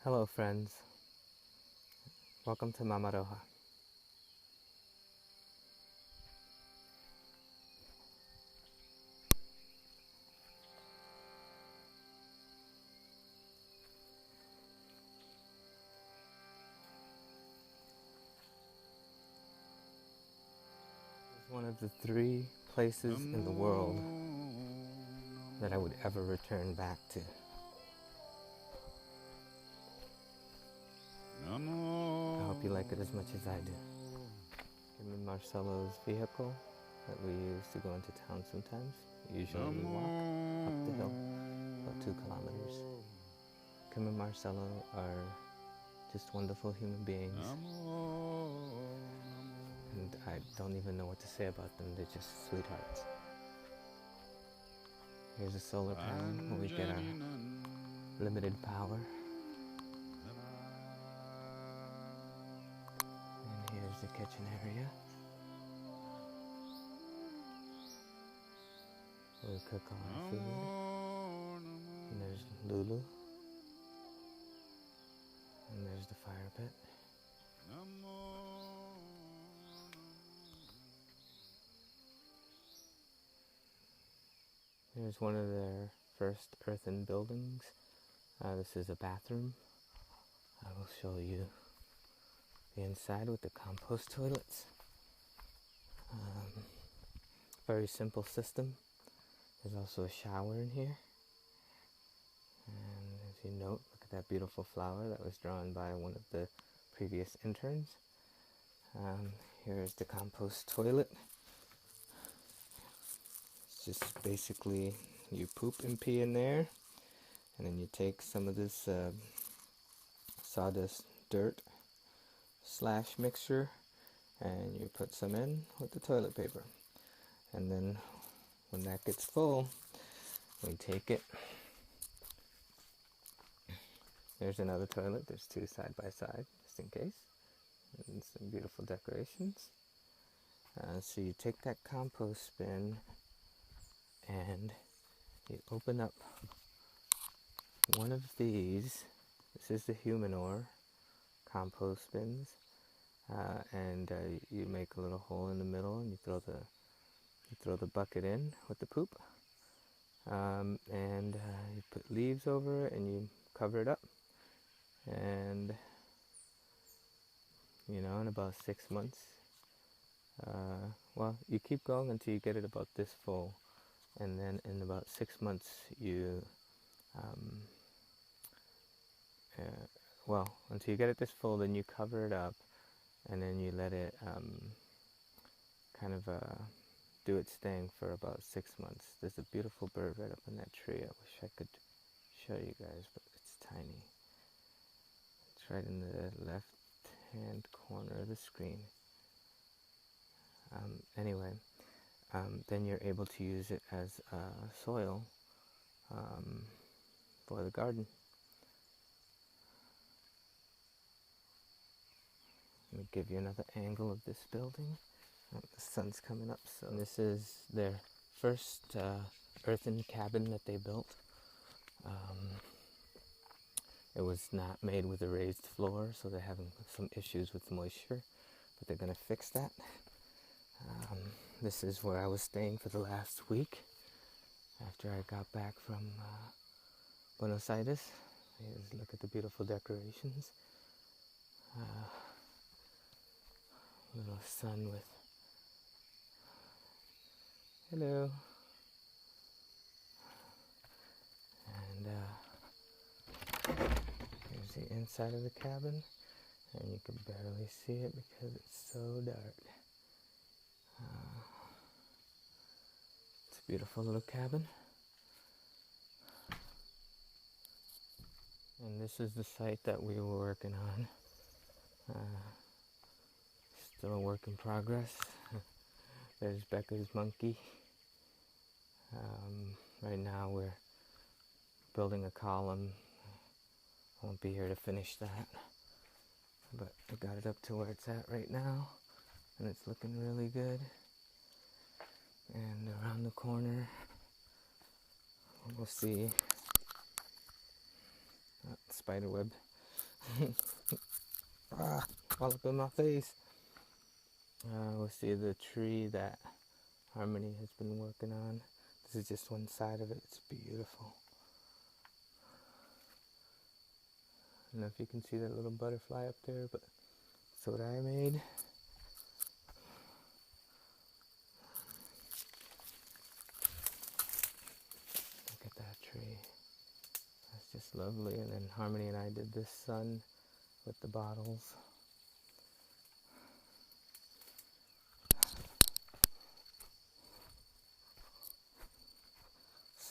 Hello friends, welcome to Mama Roja. It's one of the 3 places in the world that I would ever return back to. I hope you like it as much as I do. I'm in Marcelo's vehicle that we use to go into town sometimes. Usually we walk up the hill, about 2 kilometers. Kim and Marcelo are just wonderful human beings. And I don't even know what to say about them, they're just sweethearts. Here's a solar panel where we get our limited power. And here's the kitchen area. We cook all our food. And there's Lulu. And there's the fire pit. Here's one of their first earthen buildings. This is a bathroom. I will show you the inside with the compost toilets. Very simple system. There's also a shower in here. And as you note, look at that beautiful flower that was drawn by one of the previous interns. Here's the compost toilet. It's just basically you poop and pee in there, and then you take some of this sawdust dirt / mixture and you put some in with the toilet paper, and then when that gets full we take it. There's another toilet, there's 2 side by side just in case, and some beautiful decorations. So you take that compost bin and you open up one of these. This is the Humanor compost bins, and you make a little hole in the middle and you throw the bucket in with the poop, and you put leaves over it and you cover it up, and in about 6 months, you keep going until you get it about this full, and then in about 6 months you until you get it this full, then you cover it up, and then you let it do its thing for about 6 months. There's a beautiful bird right up in that tree. I wish I could show you guys, but it's tiny. It's right in the left hand corner of the screen. Then you're able to use it as soil for the garden. Let me give you another angle of this building. The sun's coming up, so this is their first earthen cabin that they built. It was not made with a raised floor, so they're having some issues with moisture, but they're going to fix that. This is where I was staying for the last week after I got back from Buenos Aires. Here's, look at the beautiful decorations. Little sun with hello, and here's the inside of the cabin, and you can barely see it because it's so dark. It's a beautiful little cabin, and this is the site that we were working on. Still a work in progress. There's Becca's monkey. Right now we're building a column. I won't be here to finish that, but I got it up to where it's at right now, and it's looking really good. And around the corner we'll see spider web. All up in my face. We'll see the tree that Harmony has been working on. This is just one side of it. It's beautiful. I don't know if you can see that little butterfly up there, but that's what I made. Look at that tree. That's just lovely. And then Harmony and I did this sun with the bottles.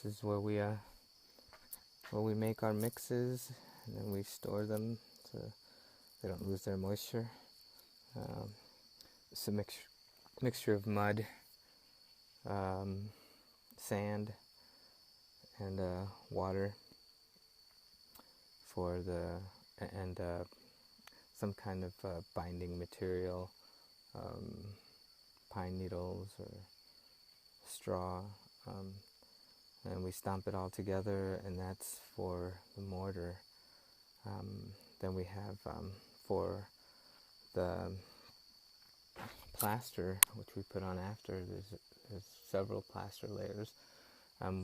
This is where we make our mixes, and then we store them so they don't lose their moisture. It's a mixture of mud, sand, and water and some kind of binding material, pine needles or straw, and we stomp it all together, and that's for the mortar. Then we have for the plaster, which we put on after, there's several plaster layers.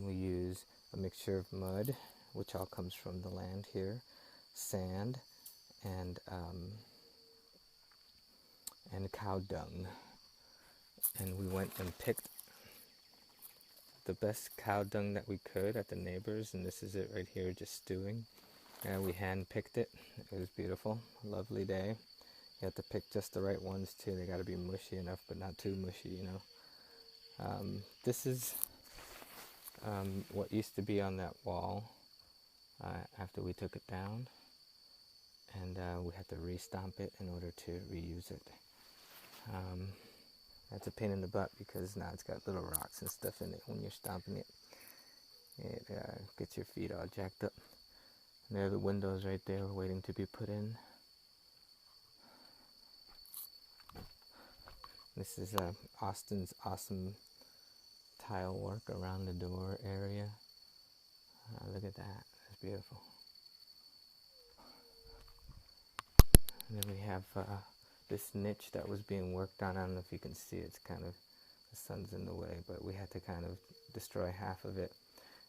We use a mixture of mud, which all comes from the land here, sand, and cow dung. And we went and picked the best cow dung that we could at the neighbors, and this is it right here, just stewing. And we hand picked it. It was beautiful, a lovely day. You have to pick just the right ones too. They got to be mushy enough, but not too mushy, you know. This is what used to be on that wall after we took it down, and we had to re-stomp it in order to reuse it. That's a pain in the butt because now it's got little rocks and stuff in it. When you're stomping it, it gets your feet all jacked up. And there are the windows right there waiting to be put in. This is Austin's awesome tile work around the door area. Look at that, that's beautiful. And then we have this niche that was being worked on. I don't know if you can see, it's kind of, the sun's in the way, but we had to kind of destroy half of it.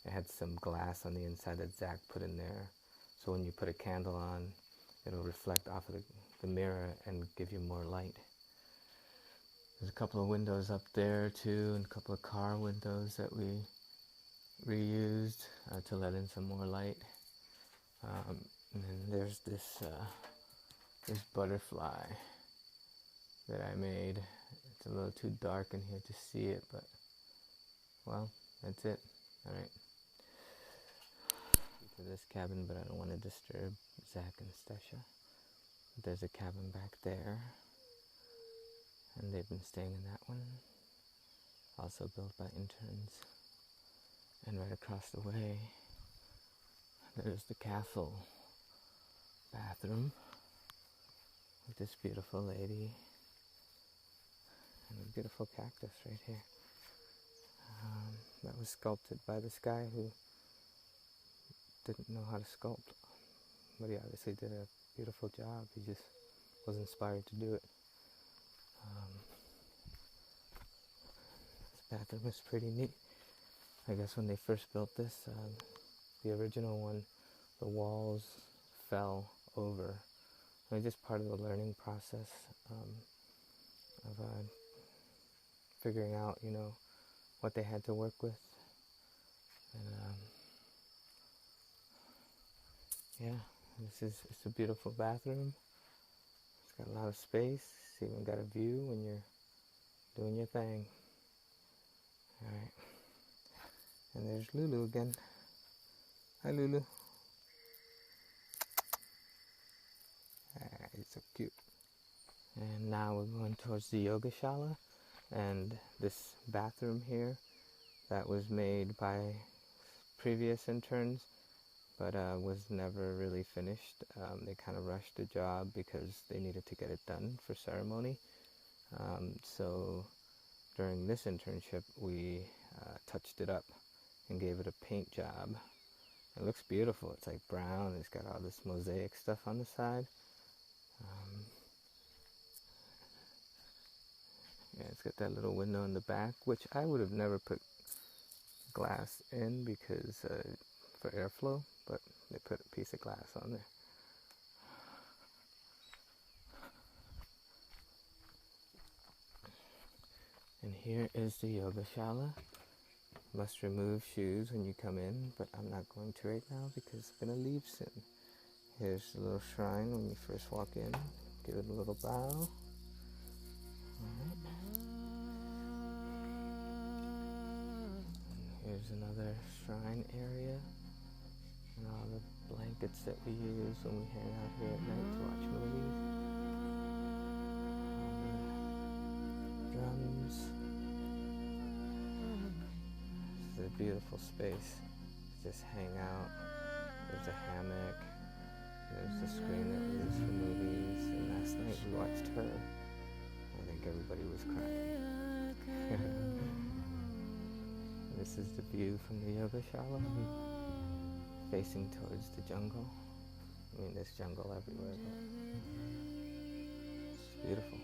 It had some glass on the inside that Zach put in there, so when you put a candle on, it'll reflect off of the mirror and give you more light. There's a couple of windows up there too, and a couple of car windows that we reused to let in some more light. And then there's this butterfly that I made. It's a little too dark in here to see it, but well, that's it. All right. To this cabin, but I don't want to disturb Zach and Stasha. There's a cabin back there, and they've been staying in that one, also built by interns. And right across the way, there's the castle bathroom with this beautiful lady and a beautiful cactus right here. That was sculpted by this guy who didn't know how to sculpt, but he obviously did a beautiful job. He just was inspired to do it. This bathroom is pretty neat. I guess when they first built this, the original one, the walls fell over. It was just part of the learning process of figuring out, you know, what they had to work with. And yeah, it's a beautiful bathroom. It's got a lot of space. It's even got a view when you're doing your thing. All right. And there's Lulu again. Hi, Lulu. He's so cute. And now we're going towards the yoga shala, and this bathroom here that was made by previous interns, but was never really finished. They kind of rushed the job because they needed to get it done for ceremony. So during this internship, we touched it up and gave it a paint job, It looks beautiful. It's like brown. It's got all this mosaic stuff on the side. Um, yeah, it's got that little window in the back, which I would have never put glass in because for airflow, but they put a piece of glass on there. And here is the yoga shala. Must remove shoes when you come in, but I'm not going to right now because I'm going to leave soon. Here's the little shrine when you first walk in. Give it a little bow. Here's another shrine area and all the blankets that we use when we hang out here at night to watch movies. Drums. This is a beautiful space to just hang out. There's a hammock. There's the screen that we use for movies. And last night we watched Her. I think everybody was crying. This is the view from the yoga shala, facing towards the jungle. I mean, there's jungle everywhere, but it's beautiful.